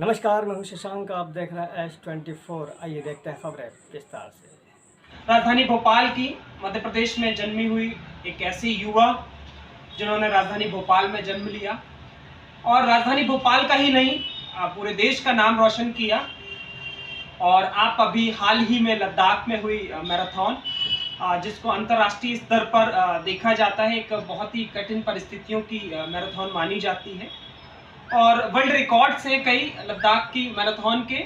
नमस्कार, मैं हूं शशांक। आप देख रहे हैं S24। आइए देखते हैं खबरें विस्तार से। राजधानी भोपाल की मध्य प्रदेश में जन्मी हुई एक ऐसी युवा जिन्होंने राजधानी भोपाल में जन्म लिया और राजधानी भोपाल का ही नहीं पूरे देश का नाम रोशन किया। और आप अभी हाल ही में लद्दाख में हुई मैराथन, जिसको अंतर्राष्ट्रीय स्तर पर देखा जाता है, एक बहुत ही कठिन परिस्थितियों की मैराथन मानी जाती है और वर्ल्ड रिकॉर्ड्स हैं कई लद्दाख की मैराथन के।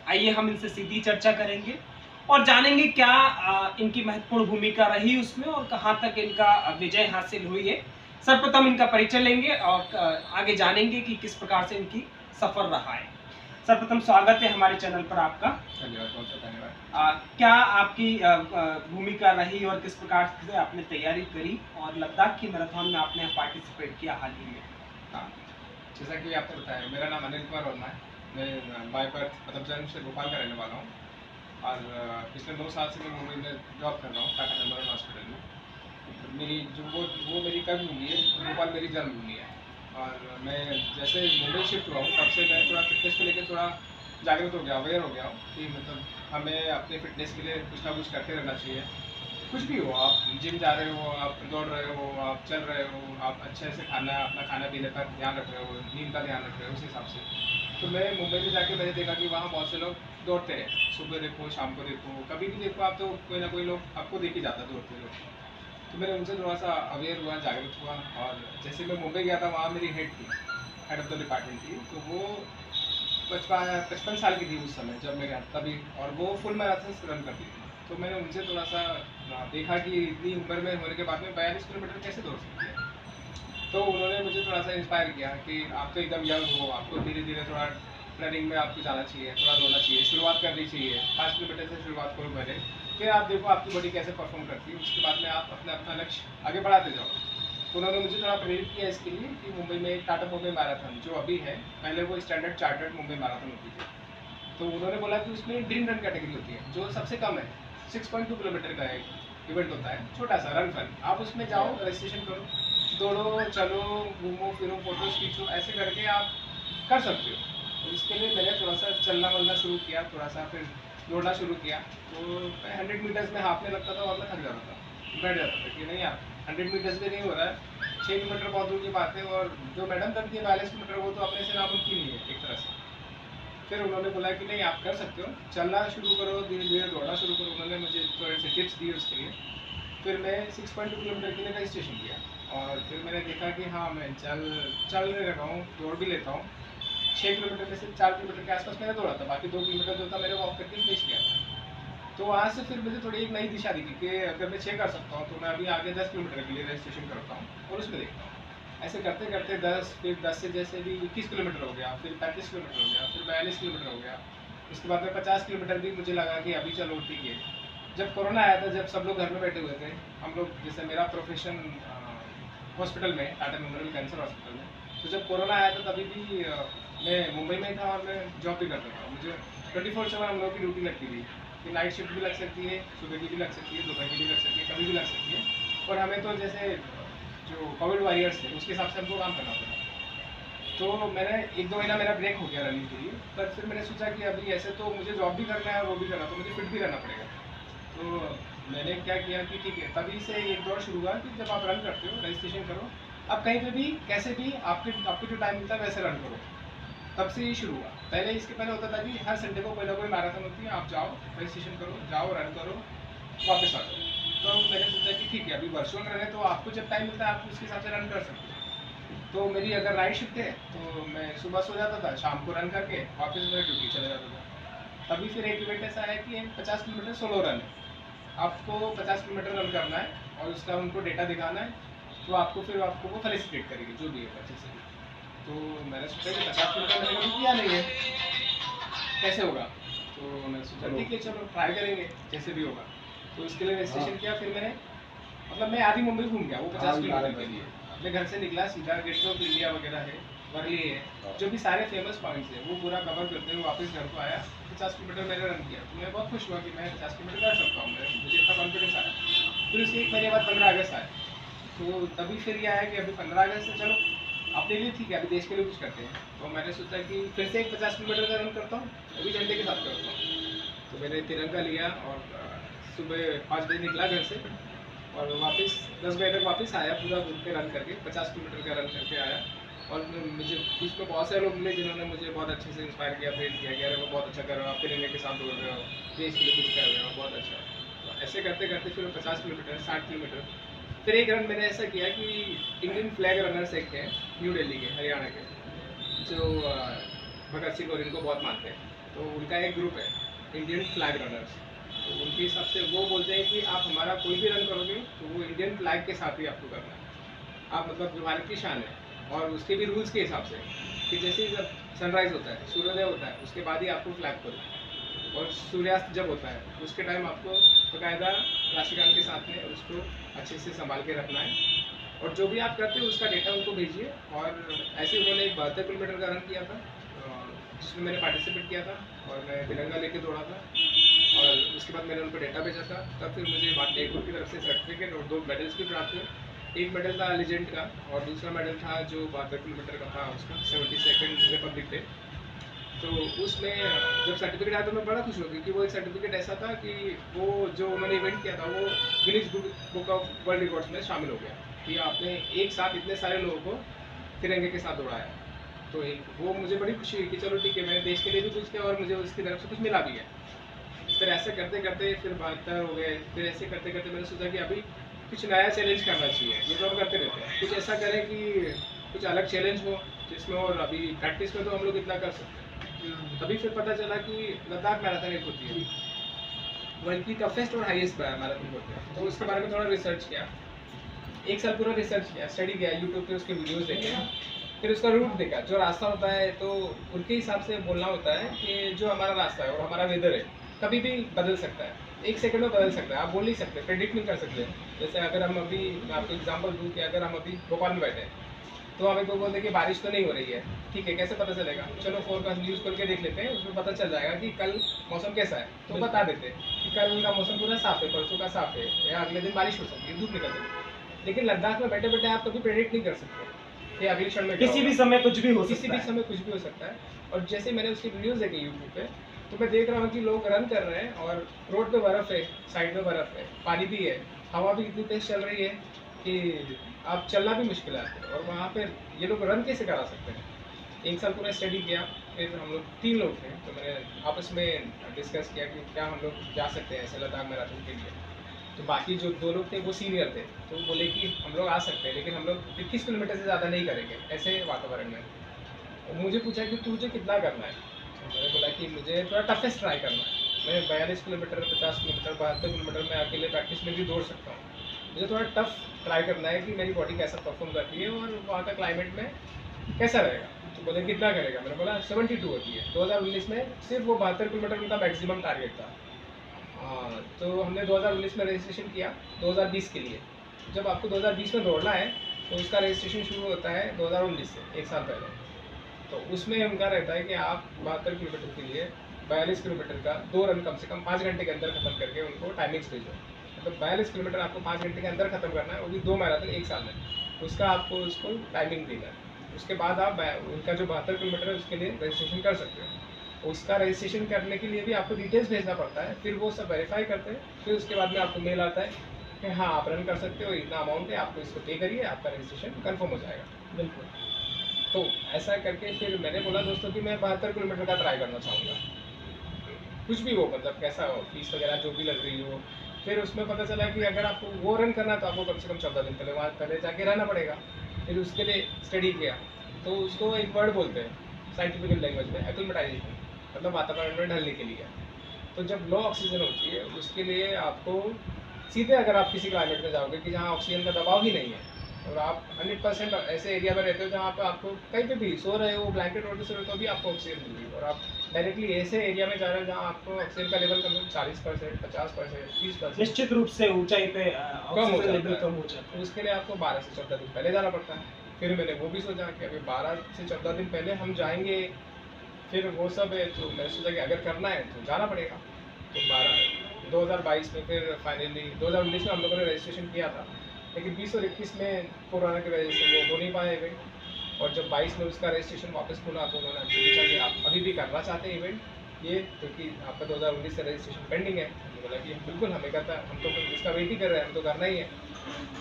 आइए हम इनसे सीधी चर्चा करेंगे और जानेंगे क्या इनकी महत्वपूर्ण भूमिका रही उसमें और कहां तक इनका विजय हासिल हुई है। सर्वप्रथम इनका परिचय लेंगे और आगे जानेंगे कि किस प्रकार से इनकी सफर रहा है। सर्वप्रथम स्वागत है हमारे चैनल पर आपका। धन्यवाद, बहुत बहुत धन्यवाद। क्या आपकी भूमिका रही और किस प्रकार से आपने तैयारी करी और लद्दाख की मैराथन में आपने पार्टिसिपेट किया हाल ही में? हाँ, जैसा कि आपने बताया, मेरा नाम अनिल कुमार वर्मा है। मैं बाय बर्थ मतलब जन्म से भोपाल का रहने वाला हूँ और पिछले 9 साल से मैं मुंबई में जॉब कर रहा हूँ टाटा मेमोरियल हॉस्पिटल में। मेरी जो वो मेरी कर्मभूमि है, भोपाल मेरी जन्मभूमि है। और मैं जैसे मुंबई शिफ्ट हुआ हूँ तब से मैं थोड़ा फिटनेस को लेकर थोड़ा जागरूक हो गया, अवेयर हो गया हूँ कि मतलब हमें अपने फिटनेस के लिए कुछ ना कुछ करते रहना चाहिए। कुछ भी हो, आप जिम जा रहे हो, आप दौड़ रहे हो, आप चल रहे हो, आप अच्छे से अपना खाना पीने पर ध्यान रख रहे हो, नींद का ध्यान रख रहे हो, उस हिसाब से। तो मैं मुंबई में जाके मैंने देखा कि वहाँ बहुत से लोग दौड़ते हैं। सुबह देखो, शाम को देखो, कभी भी देखो आप, तो कोई ना कोई लोग आपको देख ही जाता है दौड़ते लोग। तो मैंने उनसे थोड़ा सा अवेयर हुआ, जागरूक हुआ। और जैसे मैं मुंबई गया था, वहाँ मेरी हेड ऑफ द डिपार्टमेंट थी। तो वो 55 साल की थी उस समय जब मैं गया तभी, और वो फुल मैराथन रन करती थी। तो मैंने उनसे थोड़ा सा देखा कि इतनी उम्र में होने के बाद में 42 किलोमीटर कैसे दौड़ सकती है। तो उन्होंने मुझे थोड़ा सा इंस्पायर किया कि आप तो एकदम यंग हो, आपको धीरे धीरे थोड़ा रनिंग में आपको जाना चाहिए, थोड़ा दौड़ना चाहिए, शुरुआत करनी चाहिए। 5 किलोमीटर से शुरुआत करो पहले, फिर आप देखो आपकी बॉडी कैसे परफॉर्म करती है, उसके बाद में आप अपना अपना लक्ष्य आगे बढ़ाते जाओ। तो उन्होंने मुझे थोड़ा प्रेरित किया इसके लिए कि मुंबई में टाटा मुंबई मैराथन जो अभी है, पहले वो स्टैंडर्ड चार्टर्ड मुंबई मैराथन होती थी। तो उन्होंने बोला कि उसमें ड्रीम रन कैटेगरी होती है जो सबसे कम है, 6.2 किलोमीटर का एक इवेंट होता है, छोटा सा रन फन। आप उसमें जाओ, रजिस्ट्रेशन करो, दौड़ो, चलो, घूमो फिरो, फोटोज खींचो, ऐसे करके आप कर सकते हो। तो इसके लिए मैंने थोड़ा सा चलना वलना शुरू किया, थोड़ा सा फिर दौड़ना शुरू किया। तो मैं 100 मीटर्स में हाफने लगता था और मैं थक जाता था, बैठ जाता था कि नहीं यार 100 मीटर्स भी नहीं हो रहा है, 6 किलोमीटर बहुत दूर की बात है। और जो मैडम करती है 42 किलोमीटर, वो तो अपने से नामुमकिन ही है एक तरह से। फिर उन्होंने बोला कि नहीं आप कर सकते हो, चलना शुरू करो, धीरे धीरे दौड़ना शुरू करो। उन्होंने मुझे थोड़े से टिप्स दिए उसके लिए। फिर मैं 6.2 किलोमीटर के लिए रजिस्ट्रेशन किया और फिर मैंने देखा कि हाँ मैं चल रहा हूँ, दौड़ भी लेता हूँ। 6 किलोमीटर में से 4 किलोमीटर के आसपास मैंने दौड़ा था, बाकी 2 किलोमीटर जो था मैंने वॉक करके फिनिश किया था। तो वहाँ से फिर मुझे थोड़ी एक नई दिशा दिखी कि अगर मैं 6 कर सकता हूँ तो मैं अभी आगे 10 किलोमीटर के लिए रजिस्ट्रेशन करता हूँ और उसमें देखता हूँ। ऐसे करते करते 10, फिर 10 से जैसे भी 21 किलोमीटर हो गया, फिर 35 किलोमीटर हो गया, फिर 42 किलोमीटर हो गया। उसके बाद में 50 किलोमीटर भी मुझे लगा कि अभी चलो ठीक है। जब कोरोना आया था, जब सब लोग घर में बैठे हुए थे, हम लोग जैसे मेरा प्रोफेशन हॉस्पिटल में, टाटा मेमोरियल कैंसर हॉस्पिटल में। तो जब कोरोना आया था तभी भी मैं मुंबई में था और मैं जॉब भी करता था। मुझे 24/7 हम लोग की ड्यूटी लगती थी कि नाइट शिफ्ट भी लग सकती है, सुबह की भी लग सकती है, दोपहर की भी लग सकती है, कभी भी लग सकती है। और हमें तो जैसे जो कोविड वॉरियर्स थे उसके हिसाब से हमको काम करना पड़ा। तो मैंने 1-2 महीना मेरा ब्रेक हो गया रनिंग के लिए। पर फिर मैंने सोचा कि अभी ऐसे तो मुझे जॉब भी करना है और वो भी करना है, तो मुझे फिट भी रहना पड़ेगा। तो मैंने क्या किया कि ठीक है, तभी से एक दौर शुरू हुआ कि जब आप रन करते हो, रजिस्ट्रेशन करो, आप कहीं पे भी कैसे भी आपको जो टाइम मिलता है वैसे रन करो। तब से ये शुरू हुआ। पहले इसके पहले होता था कि हर संडे को कोई ना कोई मैराथन होती है, आप जाओ, रजिस्ट्रेशन करो, जाओ, रन करो, वापस आ जाओ। तो मैंने सोचा कि ठीक है, अभी वर्चुअल रन है तो आपको जब टाइम मिलता है आप उसके हिसाब से रन कर सकते हो। तो मेरी अगर नाइट शिफ्ट है तो मैं सुबह सो जाता था, शाम को रन करके वापस मेरा ड्यूटी चले जाता था। तभी फिर एक इवेंट ऐसा है कि 50 किलोमीटर सोलो रन है। आपको 50 किलोमीटर रन करना है और उसका उनको डेटा दिखाना है। तो आपको वो फेलिसिटेट करेगी जो भी है अच्छे से। तो मैंने सोचा कि 50 किलोमीटर मैंने कभी किया नहीं है, कैसे होगा। तो मैंने सोचा ठीक है चलो ट्राई करेंगे जैसे भी होगा। तो इसके लिए रजिस्ट्रेशन किया। फिर मैंने मतलब मैं आधी मुंबई घूम गया वो 50 किलोमीटर के लिए। मैं घर से निकला सीधा गेट ऑफ इंडिया वगैरह है, वर्ली है, जो भी सारे फेमस पॉइंट्स हैं वो पूरा कवर करते हुए वापस घर को आया। 50 किलोमीटर मैंने रन किया। तो मैं बहुत खुश हुआ कि मैं 50 किलोमीटर कर सकता हूँ, मुझे इतना कॉन्फिडेंस आया। फिर उसके 1 महीने बाद 15 अगस्त आया। तो तभी फिर ये आया कि अभी 15 अगस्त से चलो अपने लिए ठीक है, अभी देश के लिए कुछ करते हैं। तो मैंने सोचा कि फिर से एक 50 किलोमीटर का रन करता हूँ, वो भी झंडे के साथ करता हूँ। तो मैंने तिरंगा लिया और सुबह 5 बजे निकला घर से और वापस 10 बजे तक वापस आया, पूरा घूम के रन करके 50 किलोमीटर का रन करके आया। और मुझे बीच में बहुत सारे लोग मिले जिन्होंने मुझे बहुत अच्छे से इंस्पायर किया, प्रेरित किया कि अरे वो बहुत अच्छा कर रहे हो, आप तिरंगे के साथ दौड़ रहे हो, देश के लिए कुछ कर रहे हो, बहुत अच्छा। तो ऐसे करते करते फिर 50 किलोमीटर, 60 किलोमीटर, फिर एक रन मैंने ऐसा किया कि इंडियन फ्लैग रनर्स एक हैं न्यू दिल्ली के, हरियाणा के, जो भगत सिंह और इनको बहुत मानते हैं। तो उनका एक ग्रुप है इंडियन फ्लैग रनर्स। तो उनके हिसाब से वो बोलते हैं कि आप हमारा कोई भी रन करोगे तो वो इंडियन फ्लैग के साथ ही आपको करना है। आप मतलब जो भारत की शान है और उसके भी रूल्स के हिसाब से कि जैसे ही जब सनराइज होता है, सूर्योदय होता है, उसके बाद ही आपको फ्लैग करना है। और सूर्यास्त जब होता है उसके टाइम आपको बाकायदा राष्ट्रगान के साथ में उसको अच्छे से संभाल के रखना है। और जो भी आप करते हो उसका डेटा उनको भेजिए। और ऐसे उन्होंने एक 72 किलोमीटर का रन किया था जिसमें मैंने पार्टिसिपेट किया था और मैं तिरंगा लेके दौड़ा था। और उसके बाद मैंने उनको डेटा भेजा था। तब फिर मुझे बाटे ग्रुप की तरफ से सर्टिफिकेट और 2 मेडल्स भी प्राप्त हुए। एक मेडल था लेजेंड का और दूसरा मेडल था जो 72 किलोमीटर का था, उसका 72nd रिपब्लिक डे। तो उसमें जब सर्टिफिकेट आया तो मैं बड़ा खुश हो गया कि वो एक सर्टिफिकेट ऐसा था कि वो जो उन्होंने इवेंट किया था वो Guinness book of world records में शामिल हो गया कि आपने एक साथ इतने सारे लोगों को तिरंगे के साथ दौड़ाया। तो एक वो मुझे बड़ी खुशी हुई कि चलो ठीक है, मैंने देश के लिए भी कुछ किया और मुझे उसकी तरफ से कुछ मिला भी है। फिर ऐसे करते करते फिर 72 हो गए। फिर ऐसे करते करते मैंने सोचा कि अभी कुछ नया चैलेंज करना चाहिए, ये तो हम करते रहते हैं, कुछ ऐसा करें कि कुछ अलग चैलेंज हो जिसमें, और अभी प्रैक्टिस में तो हम लोग इतना कर सकते हैं। तभी फिर पता चला कि लद्दाख मैराथन एक होती है, वर्ल्ड की टफेस्ट और हाईएस्ट मैराथन होती है। तो उसके बारे में थोड़ा रिसर्च किया, एक साल पूरा रिसर्च किया, स्टडी किया, यूट्यूब पे उसके वीडियोस देखे, फिर उसका रूट देखा। जो रास्ता होता है तो उनके हिसाब से बोलना होता है कि जो हमारा रास्ता है और हमारा वेदर है कभी भी बदल सकता है, 1 सेकंड में बदल सकता है, आप बोल नहीं सकते, प्रेडिक्ट नहीं कर सकते। जैसे अगर हम अभी, मैं आपको एग्जांपल दूं कि अगर हम अभी भोपाल में बैठे हैं तो हमें कोई बोलते कि बारिश तो नहीं हो रही है, ठीक है, कैसे पता चलेगा? चलो फोरकास्ट न्यूज़ खोल के देख लेते हैं, उसमें पता चल जाएगा कि कल मौसम कैसा है। तो बता देते हैं कि कल का मौसम पूरा साफ है, परसों का साफ है, या अगले दिन बारिश हो सकती है, धूप निकल सकती है। लेकिन लद्दाख में बैठे बैठे आप कभी प्रेडिक्ट नहीं कर सकते कि अगले क्षण में किसी भी समय कुछ भी हो किसी सकता भी है। समय कुछ भी हो सकता है। और जैसे मैंने उसकी वीडियोस देखी यूट्यूब पे, तो मैं देख रहा हूँ कि लोग रन कर रहे हैं और रोड पे बर्फ़ है, साइड में बर्फ़ है, पानी भी है, हवा भी इतनी तेज चल रही है कि आप चलना भी मुश्किल है। और वहाँ पे ये लोग रन कैसे करा सकते हैं? 1 साल पूरा स्टडी किया। फिर हम लोग 3 लोग थे, तो मैंने आपस में डिस्कस किया कि क्या हम लोग जा सकते हैं ऐसे लद्दाख मैराथन के लिए। तो बाकी जो 2 लोग थे वो सीनियर थे, तो वो बोले कि हम लोग आ सकते हैं लेकिन हम लोग 21 किलोमीटर से ज़्यादा नहीं करेंगे ऐसे वातावरण में। और मुझे पूछा कि तुझे कितना करना है? तो मैंने बोला कि मुझे थोड़ा टफेस्ट ट्राई करना है। मैं 42 किलोमीटर, 50 किलोमीटर, 72 किलोमीटर में अकेले प्रैक्टिस में भी दौड़ सकता हूँ। मुझे थोड़ा टफ ट्राई करना है कि मेरी बॉडी कैसा परफॉर्म करती है और वहाँ का क्लाइमेट में कैसा रहेगा। तो बोले कितना करेगा? मैंने बोला 72 होती है। 2019 में सिर्फ वो 72 किलोमीटर उनका मैक्सिमम टारगेट था। तो हमने 2019 में रजिस्ट्रेशन किया 2020 के लिए। जब आपको 2020 में दौड़ना है तो उसका रजिस्ट्रेशन शुरू होता है 2019 से, 1 साल पहले। तो उसमें उनका रहता है कि आप 72 किलोमीटर के लिए 42 किलोमीटर का 2 रन कम से कम 5 घंटे के अंदर खत्म करके उनको टाइमिंग्स भेजो। मतलब 42 किलोमीटर आपको 5 घंटे के अंदर खत्म करना है, वो भी 2 मैराथन 1 साल में, उसका आपको उसको टाइमिंग देना है। उसके बाद आप उनका जो 72 किलोमीटर है उसके लिए रजिस्ट्रेशन कर सकते हो। उसका रजिस्ट्रेशन करने के लिए भी आपको डिटेल्स भेजना पड़ता है, फिर वो सब वेरीफाई करते हैं। फिर उसके बाद में आपको मेल आता है कि हाँ आप रन कर सकते हो, इतना अमाउंट है, आपको इसको पे करिए, आपका रजिस्ट्रेशन कन्फर्म हो जाएगा। बिल्कुल। तो ऐसा करके फिर मैंने बोला दोस्तों कि मैं 72 किलोमीटर का ट्राई करना चाहूँगा, कुछ भी हो, मतलब कैसा हो, फीस वगैरह जो भी लग रही हो। फिर उसमें पता चला कि अगर आपको वो रन करना है तो आपको कम से कम 14 दिन पहले वहाँ पहले जाके रहना पड़ेगा। फिर उसके लिए स्टडी किया, तो उसको एक वर्ड बोलते हैं साइंटिफिक लैंग्वेज में, एक्लिमेटाइजेशन, मतलब वातावरण में ढलने के लिए। तो जब लो ऑक्सीजन होती है उसके लिए आपको सीधे, अगर आप किसी क्लाइमेट में जाओगे कि जहाँ ऑक्सीजन का दबाव ही नहीं है और आप 100% ऐसे एरिया में रहते हो जहाँ पे आपको कहीं पे भी सो रहे हो, ब्लैंकेट ओढ़ के सो रहे हो तो भी आपको ऑक्सीजन मिल रही है, और आप डायरेक्टली ऐसे एरिया में जा रहे हो जहाँ आपको ऑक्सीजन का लेवल कम से कम 40%, 50%, 30%, निश्चित रूप से ऊंचाई पे कम हो ऑक्सीजन जाता लेवल है। कम हो जाता है। तो उसके लिए आपको 12 से 14 दिन पहले जाना पड़ता है। फिर मैंने वो भी सोचा कि अभी 12 से 14 दिन पहले हम जाएंगे, फिर वो सब है। तो मैंने सोचा कि अगर करना है तो जाना पड़ेगा। तो 2022 में फिर फाइनली 2019 में हम लोगों ने रजिस्ट्रेशन किया था, लेकिन 20 और 21 में कोरोना की वजह से वो हो नहीं पाए इवेंट। और जब 22 में उसका रजिस्ट्रेशन वापस खुला तो उन्होंने हमसे पूछा कि आप अभी भी करना चाहते हैं इवेंट ये, क्योंकि आपका 2019 से रजिस्ट्रेशन पेंडिंग है। हमने बोला कि बिल्कुल, हमें कहता हम तो इसका वेट ही कर रहे हैं, हम तो करना ही है।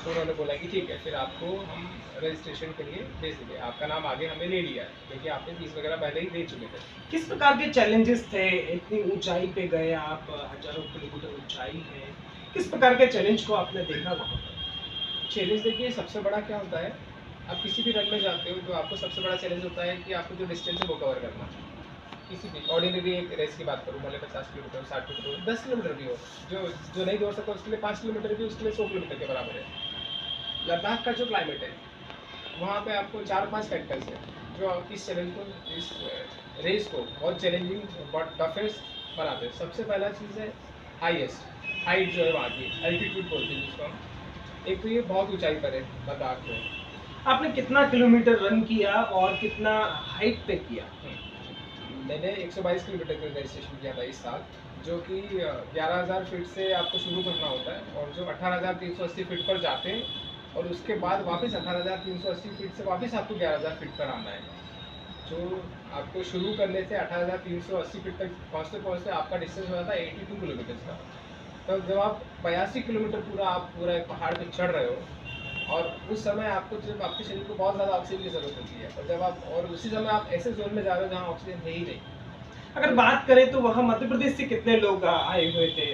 तो उन्होंने बोला कि ठीक है, फिर आपको हम रजिस्ट्रेशन के लिए भेज देंगे, आपका नाम आगे हमें ले लिया है, क्योंकि आपने फीस वगैरह पहले ही दे चुके थे। किस प्रकार के चैलेंजेस थे? इतनी ऊंचाई पे गए आप, हजारों किलोमीटर ऊंचाई है, किस प्रकार के चैलेंज को आपने देखा वहाँ पर? चैलेंज देखिए, सबसे बड़ा क्या होता है, आप किसी भी रन में जाते हो तो आपको सबसे बड़ा चैलेंज होता है कि आपको जो डिस्टेंस है वो कवर करना। किसी भी ऑर्डिनरी एक रेस की बात करूँ, भले 50 किलोमीटर, 60 किलोमीटर, 10 किलोमीटर भी हो, जो नहीं दौड़ सकता उसके लिए 5 किलोमीटर भी उसके लिए 100 किलोमीटर के बराबर है। लद्दाख का जो क्लाइमेट है, वहाँ पे आपको 4-5 फैक्टर्स हैं जो इस चैलेंज को, इस रेस को बहुत चैलेंजिंग, बहुत टफेस्ट बनाते हैं। सबसे पहला चीज़ है हाइट जो है वहाँ की, एल्टीट्यूड बोलते हैं जिसको हम। एक तो ये बहुत ऊंचाई पर है लद्दाख में। आपने कितना किलोमीटर रन किया और कितना हाइट पे किया? मैंने 122 किलोमीटर का रजिस्ट्रेशन किया था इस साल, जो कि 11,000 फीट से आपको शुरू करना होता है, और जो 18,380 फीट पर जाते हैं, और उसके बाद वापस 18,380 फीट से वापस आपको 11,000 फीट पर आना है। जो आपको शुरू करने से 18,380 फीट तक पहुँचते आपका डिस्टेंस हो जाता है 82 किलोमीटर का। तब जब आप 82 किलोमीटर पूरा एक पहाड़ पे चढ़ रहे हो, और उस समय आपको, जब आपके शरीर को बहुत ज़्यादा ऑक्सीजन की ज़रूरत होती है, और जब आप, और उसी समय आप ऐसे जोन में जा रहे हो जहाँ ऑक्सीजन है ही नहीं। अगर बात करें तो वहाँ मध्य प्रदेश से कितने लोग आए हुए थे?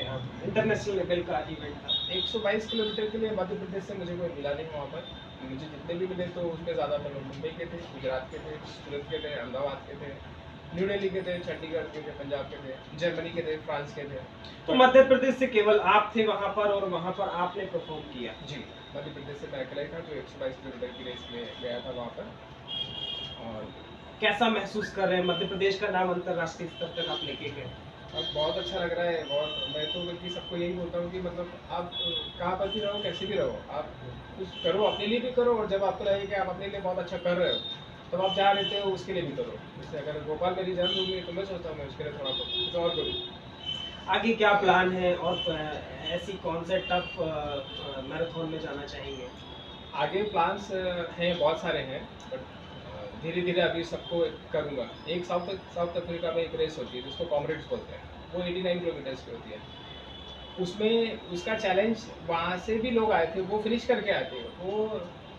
इंटरनेशनल लेवल का इवेंट था। 122 किलोमीटर के लिए मध्य प्रदेश से मुझे कोई मिला नहीं वहाँ पर। मुझे जितने भी मिले तो उसमें ज़्यादातर लोग मुंबई के थे, गुजरात के थे, सूरत के थे, अहमदाबाद के थे, न्यू दिल्ली के थे, चंडीगढ़ के थे, पंजाब के थे, जर्मनी के थे, फ्रांस के थे। तो मध्य प्रदेश से केवल आप थे वहाँ पर, और वहाँ पर आपने परफॉर्म किया? जी, मध्य प्रदेश से मैं अकेला ही था जो 122 किलोमीटर की रेस में गया था वहाँ पर। और कैसा महसूस कर रहे हैं? मध्य प्रदेश का नाम अंतर्राष्ट्रीय स्तर तक आप लेके गए। अब बहुत अच्छा लग रहा है। और मैं तो बल्कि सबको यही बोलता हूँ कि मतलब आप कहाँ पर भी रहो, कैसे भी रहो, आप कुछ करो, अपने लिए भी करो, और जब आपको लगे कि आप अपने लिए बहुत अच्छा कर रहे हो, तब आप जहाँ रहते हो उसके लिए भी करो। जैसे अगर भोपाल मेरी जन्म हुई है तो मैं सोचता हूँ मैं उसके लिए थोड़ा कुछ और करूँ। आगे क्या प्लान है, और ऐसी कौन से टफ मैराथन में जाना चाहेंगे? आगे प्लान्स हैं, बहुत सारे हैं, बट धीरे धीरे अभी सबको करूँगा। एक साउथ अफ्रीका में एक रेस होती है जिसको कॉमरेड्स बोलते हैं, वो 89 किलोमीटर्स की होती है। उसमें उसका चैलेंज, वहाँ से भी लोग आए थे, वो फिनिश करके आए थे। वो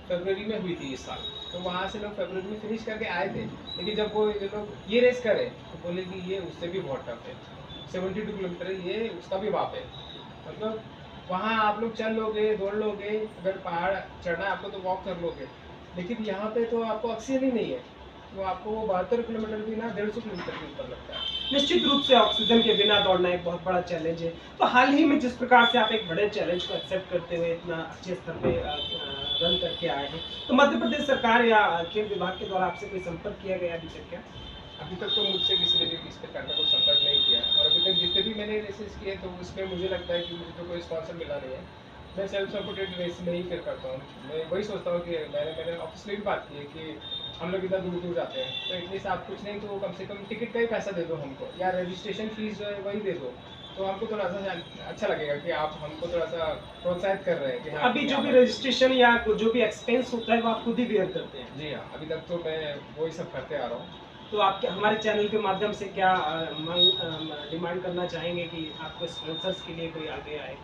फरवरी में हुई थी इस साल, तो वहाँ से लोग फरवरी में फिनिश करके आए थे। लेकिन जब वो ये लोग ये रेस करे तो बोले कि ये उससे भी बहुत टफ है, 72 किलोमीटर है, ये उसका भी बाप है। मतलब वहाँ आप लोग चल लोगे, दौड़ लोगे, अगर पहाड़ चढ़ना है आपको तो वॉक कर लोगे, लेकिन यहाँ पे तो आपको ऑक्सीजन ही नहीं है, तो आपको वो 72 किलोमीटर भी ना 150 किलोमीटर के ऊपर लगता है। निश्चित रूप से ऑक्सीजन के बिना दौड़ना एक बहुत बड़ा चैलेंज है। तो हाल ही में जिस प्रकार से आप एक बड़े चैलेंज को एक्सेप्ट करते हुए इतना अच्छे स्तर पे रन करके आए हैं, तो मध्य प्रदेश सरकार या खेल विभाग के द्वारा आपसे कोई संपर्क किया गया अभी तक क्या? अभी तक तो मुझसे किसी ने भी इस प्रकार का कोई संपर्क नहीं किया, और अभी तक जितने भी मैंने रेसेस किए तो उसमें मुझे लगता है कि मुझे तो कोई स्पॉन्सर मिला नहीं है। मैं सेल्फ सपोर्टेड रेस में ही फिर करता हूँ। मैं वही सोचता हूँ कि मैंने ऑफिस में भी बात की है कि हम लोग इतना दूर दूर जाते हैं, तो एटलीस्ट आप कुछ नहीं तो कम से कम टिकट का ही पैसा दे दो हमको, या रजिस्ट्रेशन फीस जो है वही दे दो, तो हमको थोड़ा सा अच्छा लगेगा कि आप हमको थोड़ा सा प्रोत्साहित कर रहे हैं कि हाँ, अभी जो भी रजिस्ट्रेशन या जो भी एक्सपेंस होता है वो आप खुद ही बेयर करते हैं? जी हाँ, अभी तक तो मैं वही सब करते आ रहा हूँ। तो आप हमारे चैनल के माध्यम से क्या डिमांड करना चाहेंगे कि आपको स्पॉन्सर्स के लिए कोई आगे आए?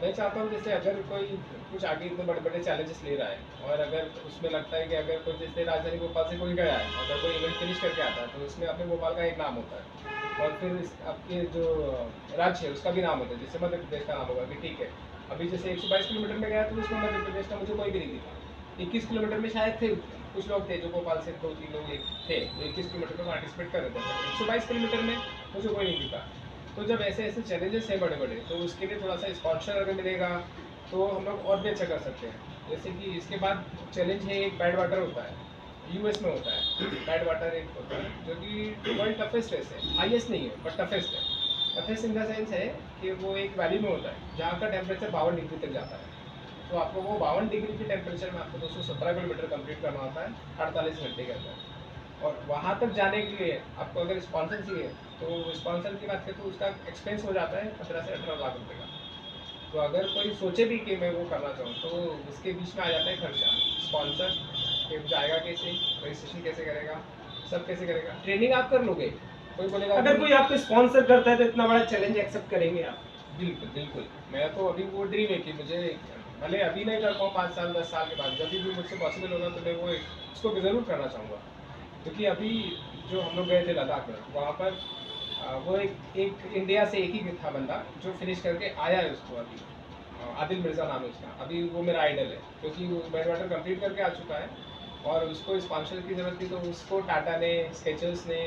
मैं चाहता हूँ जैसे अगर कोई कुछ आगे इतने बड़े बड़े चैलेंजेस ले रहा है, और अगर उसमें लगता है कि अगर कोई जैसे राजधानी भोपाल से कोई गया है, अगर कोई इवेंट फिनिश करके आता है तो उसमें अपने भोपाल का एक नाम होता है, और फिर आपके जो राज्य है उसका भी नाम होता है, जैसे मध्य प्रदेश का नाम होगा कि ठीक है, अभी जैसे 122 किलोमीटर में गया तो उसमें मध्य प्रदेश का मुझे कोई भी नहीं दिखा। 21 किलोमीटर में शायद थे कुछ लोग थे जो भोपाल से 2-3 लोग थे जो 21 किलोमीटर में पार्टिसिपेट कर रहे थे, 122 किलोमीटर में मुझे कोई नहीं दिखा। तो जब ऐसे ऐसे चैलेंजेस हैं बड़े बड़े, तो उसके लिए थोड़ा सा स्पॉन्सर अगर मिलेगा तो हम लोग और भी अच्छा कर सकते हैं। जैसे कि इसके बाद चैलेंज है, एक बैड वाटर होता है, यूएस में होता है। बैड वाटर एक होता है जो कि वर्ल्ड टफेस्ट रेस है, हाईएस्ट नहीं है बट टफेस्ट है। टफेस्ट इन द सेंस है कि वो एक वैली में होता है जहाँ का टेम्परेचर 52 डिग्री तक जाता है। तो आपको वो 52 डिग्री के टेम्परेचर में आपको 217 किलोमीटर कंप्लीट करना होता है 48 घंटे के अंदर। और वहाँ तक जाने के लिए आपको अगर स्पॉन्सर चाहिए तो स्पॉन्सर की बात करें तो उसका एक्सपेंस हो जाता है 15 से 18 लाख रुपये का। तो अगर कोई सोचे भी कि मैं वो करना चाहूँ तो उसके बीच में आ जाता है खर्चा, स्पॉन्सर कि जाएगा कैसे, एडमिनिस्ट्रेशन कैसे करेगा, सब कैसे करेगा, ट्रेनिंग आप कर लोगे। कोई बोलेगा अगर कोई आपको स्पॉन्सर करता है तो इतना बड़ा चैलेंज एक्सेप्ट करेंगे आप? बिल्कुल बिल्कुल। मैं तो अभी वो ड्रीम है कि मुझे भले अभी नहीं कर पाऊँ 5 साल 10 साल के बाद, जब भी मुझसे पॉसिबल होगा तो मैं वो उसको ज़रूर करना चाहूँगा। क्योंकि अभी जो हम लोग गए थे लद्दाख में, वहाँ पर वो एक इंडिया से एक ही था बंदा जो फिनिश करके आया है उसको अभी, आदिल मिर्ज़ा नाम है उसका। अभी वो मेरा आइडल है क्योंकि वो बैडमिंटन कंप्लीट करके आ चुका है और उसको स्पॉन्सर की ज़रूरत थी, तो उसको टाटा ने, स्केचर्स ने,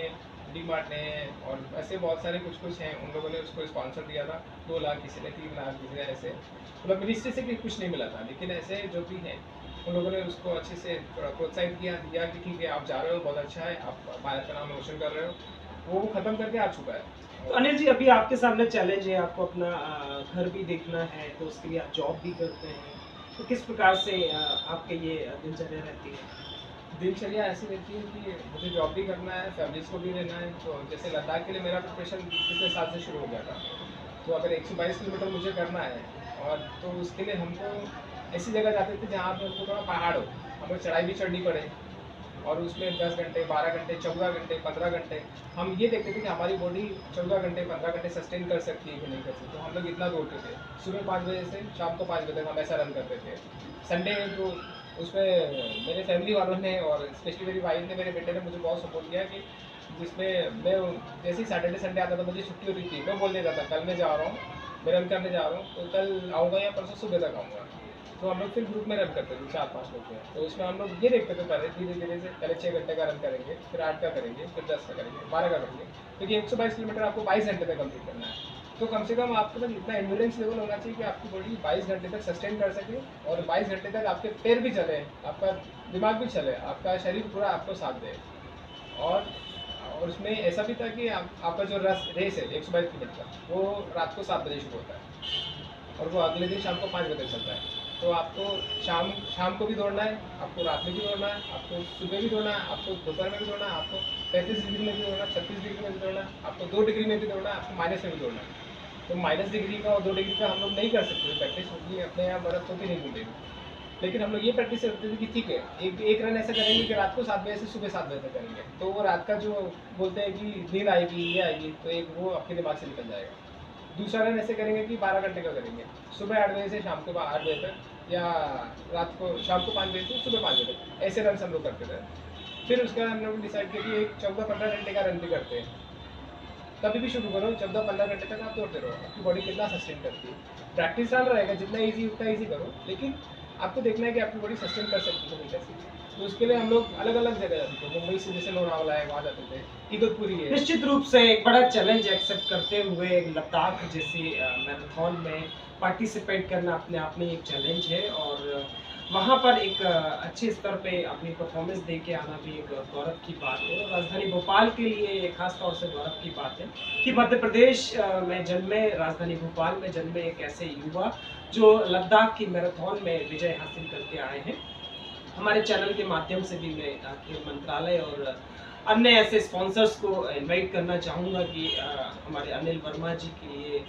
डी मार्ट ने और ऐसे बहुत सारे कुछ हैं, उन लोगों ने उसको स्पॉन्सर दिया था। 2 लाख किसी ने, 3 लाख किसी ने, ऐसे मतलब मिनिस्ट्री से भी कुछ नहीं मिला था, लेकिन ऐसे जो भी हैं उन लोगों ने उसको अच्छे से प्रोत्साहित दिया कि ठीक है आप जा रहे हो, बहुत अच्छा है, आप भारत का नाम रोशन कर रहे हो। वो ख़त्म करके आ चुका है। तो अनिल जी, अभी आपके सामने चैलेंज है, आपको अपना घर भी देखना है, तो उसके लिए आप जॉब भी करते हैं, तो किस प्रकार से आपके ये दिनचर्या रहती है? दिनचर्या ऐसी रहती है कि मुझे जॉब भी करना है, फैमिलीज़ को भी रहना है। तो जैसे लद्दाख के लिए मेरा प्रिपरेशन पिछले साल से शुरू हो गया था, तो अगर 122 किलोमीटर मुझे करना है और तो उसके लिए हमको ऐसी जगह जाते थे जहाँ पे हमको थोड़ा पहाड़ हो, हमें चढ़ाई भी चढ़नी पड़े और उसमें 10 घंटे, 12 घंटे, 14 घंटे, 15 घंटे हम ये देखते थे कि हमारी बॉडी 14 घंटे, 15 घंटे सस्टेन कर सकती है कि नहीं कर सकती। तो हम लोग इतना दौड़ते थे, सुबह 5 बजे से शाम को 5 बजे तक हम ऐसा रन करते थे। संडे तो उसमें मेरे फैमिली वालों ने और स्पेशली मेरी वाइफ ने, मेरे बेटे ने मुझे बहुत सपोर्ट किया कि जिसमें मैं जैसे ही सैटरडे संडे आता था, मुझे छुट्टी होती थी, मैं बोल देता था कल मैं जा रहा हूँ, मैं रन करने जा रहा हूँ, तो कल आऊँगा या परसों सुबह तक आऊँगा। तो हम लोग फिर ग्रुप में रन करते थे 4-5 लोग थे, तो इसमें हम लोग ये देखते थे पहले धीरे धीरे से, पहले 6 घंटे का रन करेंगे, फिर 8 का करेंगे, फिर 10 का करेंगे, 12 का करेंगे, क्योंकि 122 किलोमीटर आपको 22 घंटे में कंप्लीट करना है। तो कम से कम आपके पास इतना एंड्योरेंस लेवल होना चाहिए कि आपकी बॉडी 22 घंटे तक सस्टेन कर सके और 22 घंटे तक आपके पैर भी चले, आपका दिमाग भी चले, आपका शरीर पूरा आपको साथ दे। और उसमें ऐसा भी था कि आपका जो रेस है 122 किलोमीटर का, वो रात को 7 बजे शुरू होता है और वो अगले दिन शाम को 5 बजे चलता है। तो आपको शाम को भी दौड़ना है, आपको रात में भी दौड़ना है, आपको सुबह भी दौड़ना है, आपको दोपहर में भी दौड़ना है, आपको 35 डिग्री में भी दौड़ना है, 36 डिग्री में भी दौड़ना है, आपको 2 डिग्री में भी दौड़ना है, आपको माइनस में भी दौड़ना है। तो माइनस डिग्री का और 2 डिग्री का हम लोग नहीं कर सकते प्रैक्टिस, क्योंकि अपने यहाँ बर्फ़ होती नहीं मिलेगी। लेकिन हम लोग ये प्रैक्टिस करते थे कि ठीक है, एक रन ऐसा करेंगे कि रात को 7 बजे से सुबह 7 बजे तक करेंगे, तो वो रात का जो बोलते हैं कि नींद आएगी, ये आएगी, तो एक वो आपके दिमाग से निकल जाएगा। दूसरा रन ऐसे करेंगे कि 12 घंटे का करेंगे, सुबह 8 बजे से शाम को 8 बजे तक, या रात को शाम को 5 बजे से सुबह 5 बजे तक, ऐसे रन हम लोग करते थे। फिर उसके बाद हम लोग डिसाइड किया कि एक 14-15 घंटे का रन भी करते हैं। कभी भी शुरू करो, 14-15 घंटे तक आप दौड़ते रहो, आपकी बॉडी कितना सस्टेन करती है। प्रैक्टिस रन रहेगा, जितना ईजी उतना ईजी करो, लेकिन आपको देखना है कि आपकी बॉडी सस्टेन कर सकती है कैसे। तो उसके लिए हम लोग अलग अलग जगह जाते थे, मुंबई से जैसे लोनावाला है वहाँ जाते थे, इगतपुरी है। निश्चित रूप से एक बड़ा चैलेंज एक्सेप्ट करते हुए लद्दाख जैसे मैराथन में पार्टिसिपेट करना अपने आप में एक चैलेंज है, और वहाँ पर एक अच्छे स्तर पे अपनी परफॉर्मेंस दे के आना भी एक गौरव की बात है। और राजधानी भोपाल के लिए ये खास तौर से गौरव की बात है कि मध्य प्रदेश में जन्मे, राजधानी भोपाल में जन्मे एक ऐसे युवा जो लद्दाख की मैराथन में विजय हासिल करके आए हैं। हमारे चैनल के माध्यम से भी मैं खेल मंत्रालय और अन्य ऐसे स्पॉन्सर्स को इनवाइट करना चाहूँगा कि हमारे अनिल वर्मा जी के लिए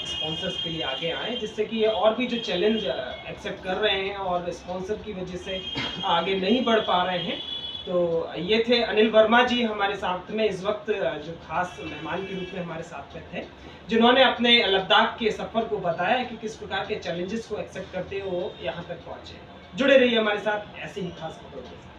स्पॉन्सर्स के लिए आगे आएँ, जिससे कि ये और भी जो चैलेंज एक्सेप्ट कर रहे हैं और स्पॉन्सर की वजह से आगे नहीं बढ़ पा रहे हैं। तो ये थे अनिल वर्मा जी हमारे साथ में इस वक्त, जो खास मेहमान के रूप में हमारे साथ में थे, जिन्होंने अपने लद्दाख के सफ़र को बताया कि किस प्रकार के चैलेंजेस को एक्सेप्ट करते हुए वो यहाँ तक पहुँचे। जुड़े रहिए हमारे साथ ऐसे ही खास खबरों के साथ।